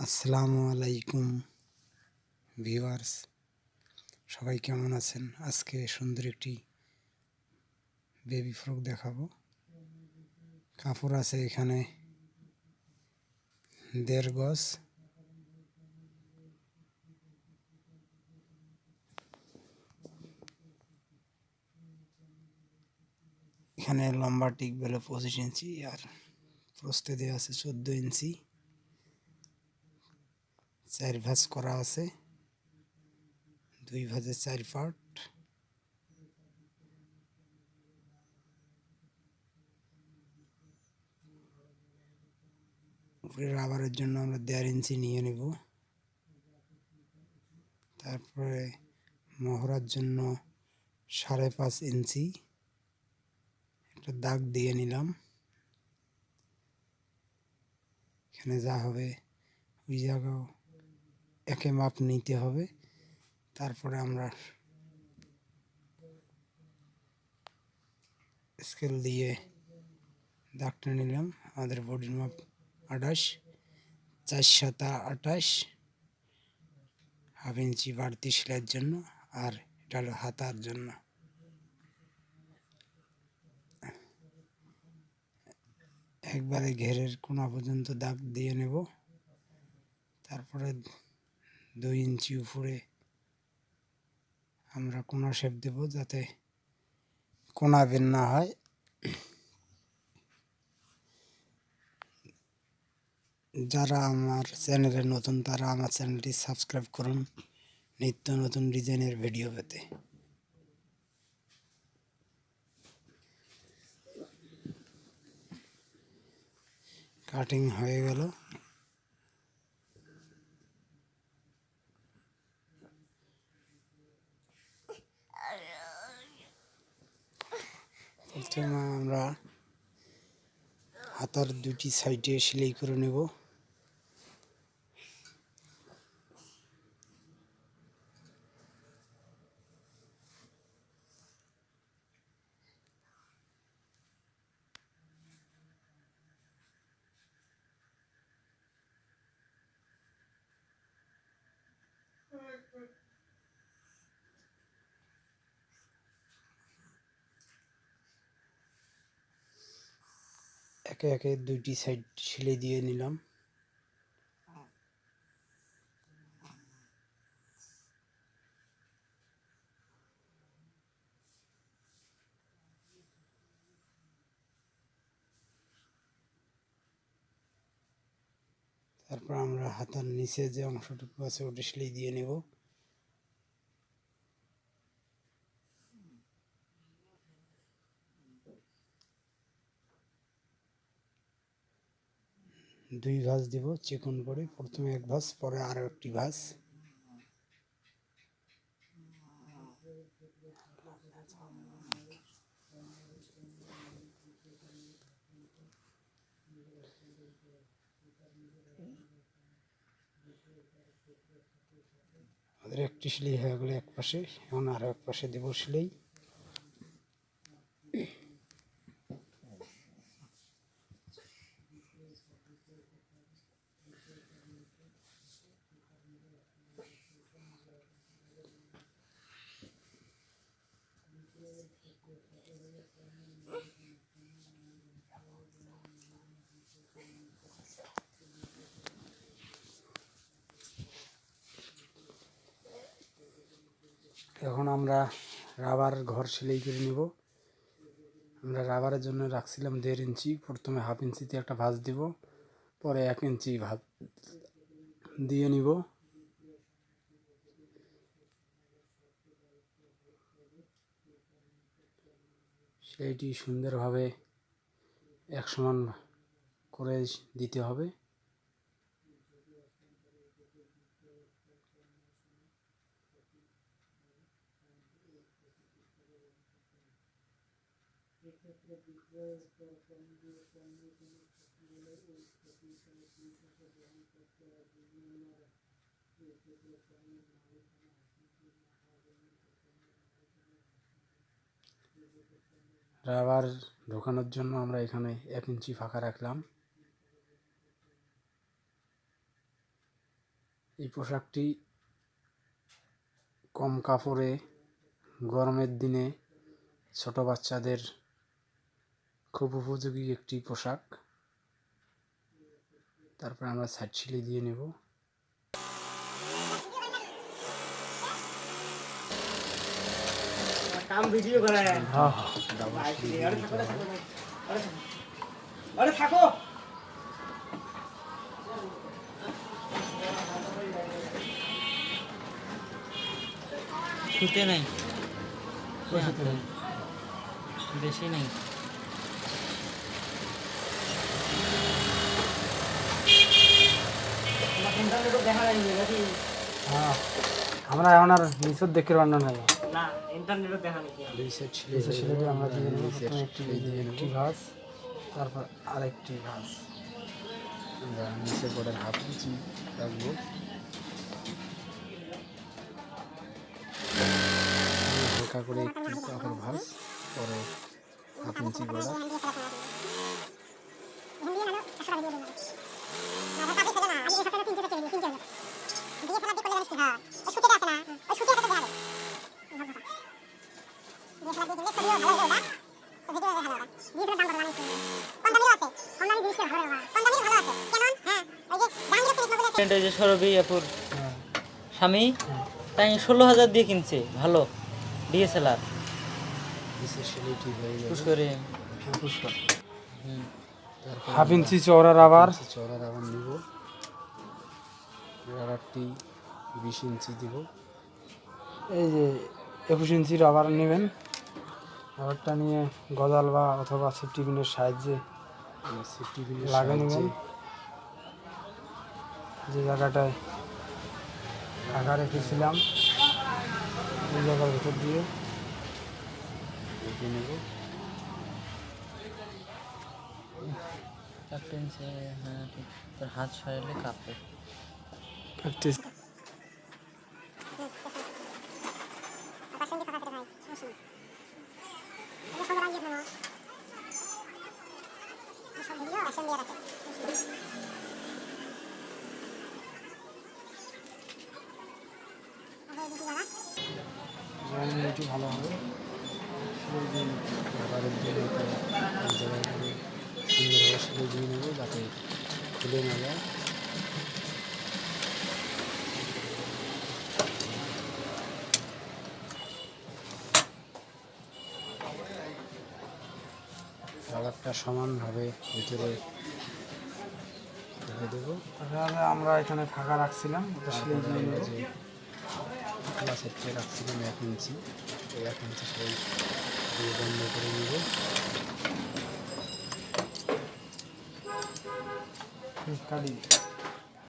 আসসালামু আলাইকুম ভিউয়ার্স, সবাই কেমন আছেন? আজকে সুন্দর একটি বেবি ফ্রক দেখাবো। কাপড় আছে এখানে 1.5 গজ। এখানে লম্বা টিক বেলে 25 ইঞ্চি আর প্রস্থে দেওয়া আছে 14 ইঞ্চি। 4 ভাঁজ করা আছে, 2 ভাঁজে 4 পার্ট। উপরে রাবারের জন্য আমরা 1.5 ইঞ্চি নিয়ে নেব। তারপরে মহড়ার জন্য 5.5 ইঞ্চি একটা দাগ দিয়ে নিলাম। এখানে যা হবে ওই জায়গাও একে মাপ নিতে হবে। তারপরে আমরা স্কেল দিয়ে দাগটা নিলাম। আমাদের বডির মাপ 28, 4 28, হাফ ইঞ্চি বাড়তি সেলাইয়ের জন্য, আর এটা হলো হাতার জন্য। একবারে ঘেরের কোনা পর্যন্ত দাগ দিয়ে নেব। তারপরে 2 ইঞ্চি উপরে আমরা কোনা শেপ দেব, যাতে কোনা বের না হয়। যারা আমার চ্যানেলে নতুন তারা আমার চ্যানেলটি সাবস্ক্রাইব করুন নিত্য নতুন ডিজাইনের ভিডিও পেতে। কাটিং হয়ে গেল। প্রথমে আমরা হাতার 2টি সাইডে সেলাই করে নেব। একে একে 2টি সাইড সেলাই দিয়ে নিলাম। তারপর আমরা হাতার নিচে যে অংশটুকু আছে ওটা সেলাই দিয়ে নেব। দুই ভাঁজ দিব চিকন করে, প্রথমে এক ভাঁজ পরে আরও একটি ভাঁজ। আমাদের একটি সেলাই হয়ে গেলে এক পাশে, এখন আরও এক পাশে দেব সেলাই। এখন আমরা রাবার ঘর সেলাই করে নেব। আমরা রাবারের জন্য রাখছিলাম 1.5 ইঞ্চি। প্রথমে হাফ ইঞ্চিতে একটা ভাঁজ দিব, পরে 1 ইঞ্চি ভাঁজ দিয়ে নিব। সেইটি সুন্দরভাবে এক সমান করে দিতে হবে। রাবার ঢোকানোর জন্য আমরা এখানে 1 ইঞ্চি ফাঁকা রাখলাম। এই পোশাকটি কম কাপড়ে গরমের দিনে ছোট বাচ্চাদের খুব উপযোগী একটি পোশাক। তারপর আমরা সাইড সেলাই দিয়ে নেব। काम वीडियो करा है हाँ डबल सेলাই अरे দিয়ে थको নিতে হবে। अरे थको ছুটে নাই বেশি নেই। इंटरनेट को देखा नहीं है कि হ্যাঁ আমরা এখন আর নিচত দেখতে পারলাম না। ना इंटरनेट को देखा नहीं है দুই সাইড সেলাই দিয়ে আমরা দিয়ে নেব। প্রথমে একটি একটি ভাঁজ, তারপর আরেকটি ভাঁজ। আমরা নিচের বোর্ডের হাফ ইঞ্চি রাখবো। হালকা করে একটু কাপড় ভাঁজ, পরে হাফ ইঞ্চি বর্ডার। ওই যে সরবিয়াপুর স্বামী তাই 16,000 দিয়ে কিনছে, ভালো ডিএসএলআর নিচের সেলাইটি হয়ে যাবে। পুষ্করে। তারপর হাফ ইঞ্চি চওড়া রাবার, চওড়া রাবার নিব। রাবারটি 20 ইঞ্চি দিব। এই যে 21 ইঞ্চি রাবার নেবেন। রাবারটা নিয়ে গজাল বা অথবা সেফটি পিনের সাহায্যে আমরা সেফটি পিনের লাগিয়ে সাহায্যে নেবেন। যে জায়গাটায় ফাঁকা রেখেছিলাম ওই জায়গার ভিতর দিয়ে রেখে নেব। কাটতেছে, হ্যাঁ ঠিক। তোর হাত সরালে কাঁপে। প্র্যাকটিস। জয়েন্টটি ভালো হবে। রাবারের জন্য এক জায়গায় করে সুন্দরভাবে সেলাই দিয়ে নেব যাতে খুলে না যায়। রাবারটা সমানভাবে ভিতরে রেখে দেবো। তাহলে আমরা এখানে ফাঁকা রাখছিলাম, ওটা সেলাই তারপরে দিয়ে আমরা নেব। যে ক্লাসেরটা রাখছিলাম 1 ইঞ্চি, এই 1 ইঞ্চি সেলাই দিয়ে বন্ধ করে নেব। কাটি